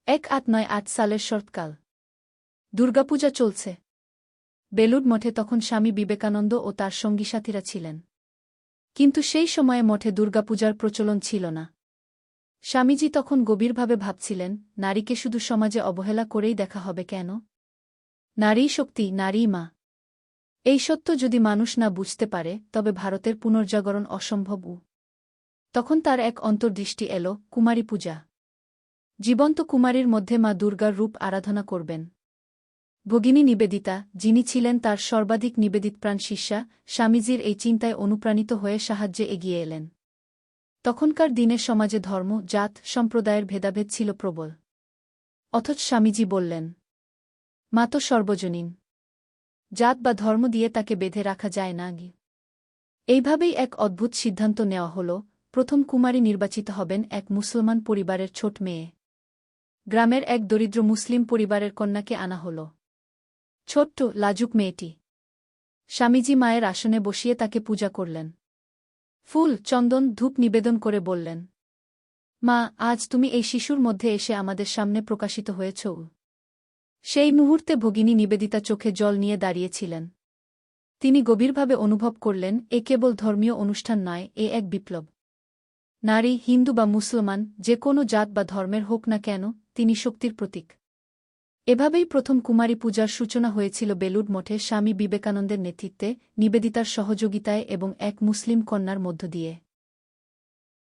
1898 সালের শরৎকাল। দুর্গাপূজা চলছে। বেলুড় মঠে তখন স্বামী বিবেকানন্দ ও তার সঙ্গীসাথীরা ছিলেন। কিন্তু সেই সময়ে মঠে দুর্গাপূজার প্রচলন ছিল না। স্বামীজি তখন গভীরভাবে ভাবছিলেন, নারীকে শুধু সমাজে অবহেলা করেই দেখা হবে কেন? নারীই শক্তি, নারীই মা। এই সত্য যদি মানুষ না বুঝতে পারে তবে ভারতের পুনর্জাগরণ অসম্ভব। তখন তার এক অন্তর্দৃষ্টি এল, কুমারী পূজা। জীবন্ত কুমারীর মধ্যে মা দুর্গার রূপ আরাধনা করবেন। ভগিনী নিবেদিতা, যিনি ছিলেন তার সর্বাধিক নিবেদিতপ্রাণ শিষ্যা, স্বামীজির এই চিন্তায় অনুপ্রাণিত হয়ে সাহায্যে এগিয়ে এলেন। তখনকার দিনে সমাজে ধর্ম, জাত, সম্প্রদায়ের ভেদাভেদ ছিল প্রবল। অথচ স্বামীজি বললেন, মা তো সর্বজনীন। জাত বা ধর্ম দিয়ে তাকে বেঁধে রাখা যায় না। এইভাবেই এক অদ্ভুত সিদ্ধান্ত নেওয়া হল, প্রথম কুমারী নির্বাচিত হবেন এক মুসলমান পরিবারের ছোট মেয়ে। গ্রামের এক দরিদ্র মুসলিম পরিবারের কন্যাকে আনা হল। ছোট্ট, লাজুক মেয়েটি। স্বামীজি মায়ের আসনে বসিয়ে তাকে পূজা করলেন। ফুল, চন্দন, ধূপ নিবেদন করে বললেন, মা, আজ তুমি এই শিশুর মধ্যে এসে আমাদের সামনে প্রকাশিত হয়েছ। সেই মুহূর্তে ভগিনী নিবেদিতা চোখে জল নিয়ে দাঁড়িয়েছিলেন। তিনি গভীরভাবে অনুভব করলেন, এ কেবল ধর্মীয় অনুষ্ঠান নয়, এ এক বিপ্লব। নারী, হিন্দু বা মুসলমান, যে কোনো জাত বা ধর্মের হোক না কেন, তিনি শক্তির প্রতীক। এভাবেই প্রথম কুমারী পূজার সূচনা হয়েছিল বেলুড় মঠে স্বামী বিবেকানন্দের নেতৃত্বে, নিবেদিতার সহযোগিতায় এবং এক মুসলিম কন্যার মধ্য দিয়ে।